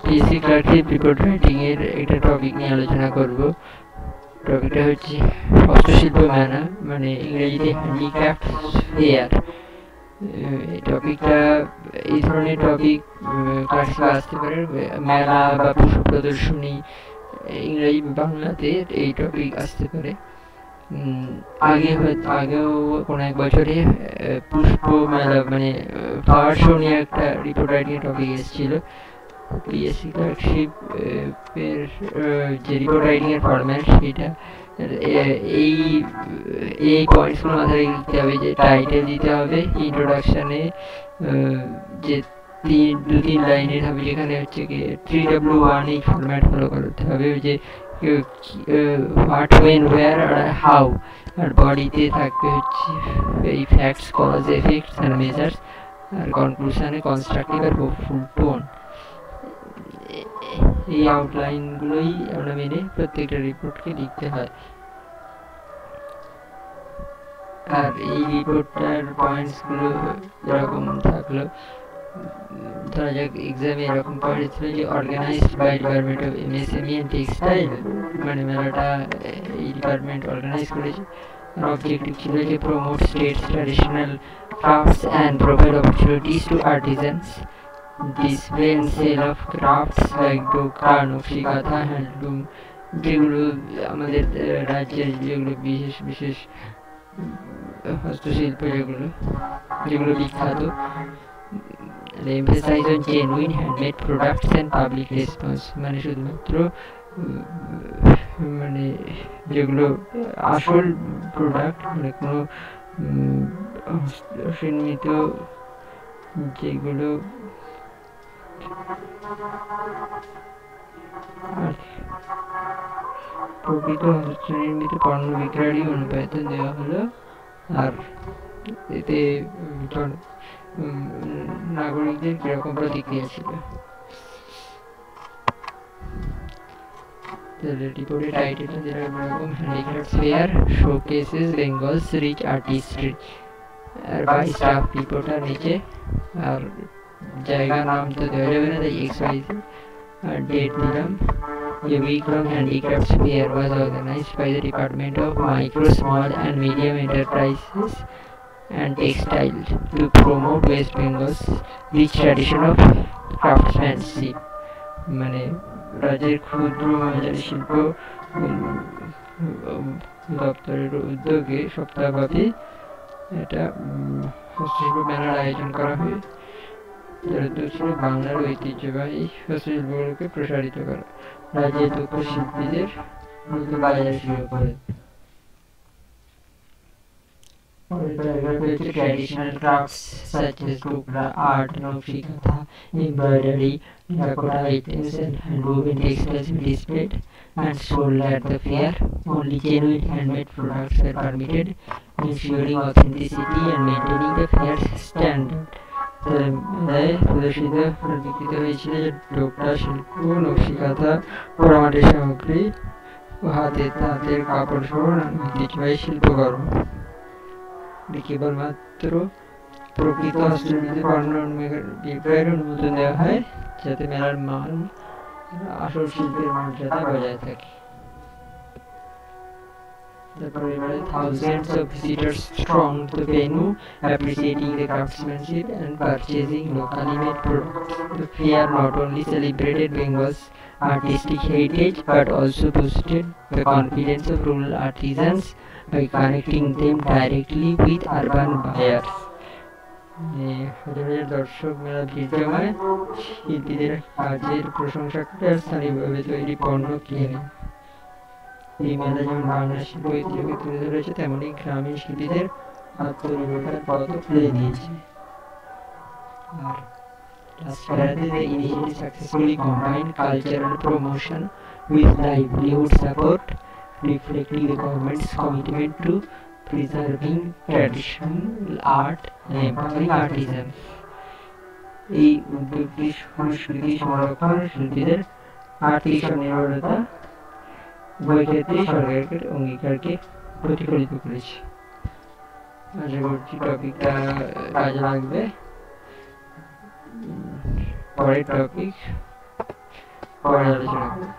PSC clerkship report writing এর একটা topic নিয়ে আলোচনা করব। টপিকটা হচ্ছে হস্তশিল্প মেলা, মানে ইংরেজিতে হ্যান্ডিক্রাফট ফেয়ার। এই টপিকটা, এই ধরনের টপিক ক্লাসে আসতে পারে, মেলা বা পুষ্প প্রদর্শনী, ইংরেজি বাংলাতে এই টপিক আসতে পারে। আগেও কোনো এক বছরে পুষ্প মেলা মানে ফ্লাওয়ার শো নিয়ে একটা রিপোর্ট রাইটিং টপিক এসেছিল। পিএসসি ক্লার্কশিপ এর যে রিপোর্ট রাইটিং এর ফরম্যাট, সেটা এই এই পয়েন্টসগুলো মাথায় লিখতে হবে। যে টাইটেল দিতে হবে, ইন্ট্রোডাকশানে যে দু তিন লাইনের হবে, যেখানে হচ্ছে কি 3W1 এই ফরম্যাট ফলো করতে হবে, যে হোয়াট, ওয়েন, ওয়্যার আর হাউ। আর বডিতে থাকবে হচ্ছে এই facts, cause, effects and measures. আর কনক্লুশনে কনস্ট্রাকটিভ আর হোপফুল টোন। এই আউটলাইনগুলোই আমরা মেনে প্রত্যেকটা রিপোর্টকে লিখতে হয়। আর এই রিপোর্টটার পয়েন্টসগুলো এরকম থাকলো, ধরা যাক এক্সামে এরকম পয়েন্ট ছিল যে organized by department of MSME and textile, মানে মেলাটা এই ডিপার্টমেন্ট অর্গানাইজ করেছে। আর অবজেক্টিভ ছিল যে promote states traditional crafts and provide opportunities to artisans, display and sale of crafts like Dokra, Nakshi Kantha, handloom, যেগুলো আমাদের রাজ্যের যেগুলো বিশেষ বিশেষ হস্তশিল্প, যেগুলো বিখ্যাত। emphasize on genuine handmade products and public response, মানে শুধুমাত্র মানে যেগুলো আসল প্রোডাক্ট, মানে কোনো হস্তনির্মিত যেগুলো প্রকৃত হস্তনির্মিত পণ্য বিক্রয়েরই অনুপাতন দেওয়া হলো। আর এতে নাগরিকদের কিরকম প্রতিক্রিয়া ছিল। রিপোর্টের টাইটেলটা যেরকম handicraft fair showcases Bengal's rich artistry, আর বাই স্টাফ রিপোর্টার নিচে। আর জায়গা নাম তো দেওয়া যাবে না, তাই XYZ। আর ডেট দিলাম। A week-long handicrafts fair was organized by the Department of Micro, Small and Medium Enterprises and Textile to promote West Bengal's rich tradition of craftsmanship, মানে রাজ্যের ক্ষুদ্র মাঝারি শিল্প দপ্তরের উদ্যোগে সপ্তাহব্যাপী এটা হস্তশিল্প মেলার আয়োজন করা হয়। যার উদ্যোগ ছিল বাংলার ঐতিহ্যবাহী হস্তশিল্পগুলোকে প্রসারিত করা, রাজ্যের দক্ষ শিল্পীদের নতুন বাজার শুরু করে। Traditional crafts such as dhokla, art, naqshi katha, embroidery, terracotta items and handwoven textiles were displayed and sold at the fair. Only genuine handmade products were permitted, ensuring authenticity and maintaining the fair's standard. প্রদর্শিত বিকৃত হয়েছিল যে ডোকরা শিল্প, নকশি কাঁথা, পোড়ামাটির সামগ্রী ও হাতের কাপড় সহ ঐতিহ্যবাহী শিল্পকর্ম। কেবলমাত্র প্রকৃত হস্তনির্মিত পণ্য বিক্রয়ের অনুমোদন দেওয়া হয়, যাতে মেলার মান আসল শিল্পের মর্যাদা বজায় থাকে। Thousands of visitors thronged the venue, appreciating the craftsmanship and purchasing locally made products. The fair not only celebrated Bengal's artistic heritage but also boosted the confidence of rural artisans by connecting them directly with urban buyers. হাজার হাজার দর্শক মেলা ভিড় জমায়, শিল্পীদের কাজের প্রশংসা করে আর স্থানীয়ভাবে তৈরি পণ্য কিনে নেয়। এই মেলা যেমন বাংলা শিল্প ঐতিহ্যকে তুলে ধরেছে, তেমনি গ্রামীণ শিল্পীদের আত্মনির্ভরতার পথও খুলে দিয়েছে। আর the initiative successfully combined cultural promotion with livelihood support, reflecting the government's commitment to preserving traditional art and empowering artisans. এই উদ্যোগটি সংস্কৃতি সংরক্ষণ, শিল্পীদের আর্থিক স্বনির্ভরতা উভয় ক্ষেত্রে সরকারের অঙ্গীকারকে প্রতিফলিত করেছে। আশা করছি টপিকটা কাজে লাগবে। পরের টপিক পরে আলোচনা করব।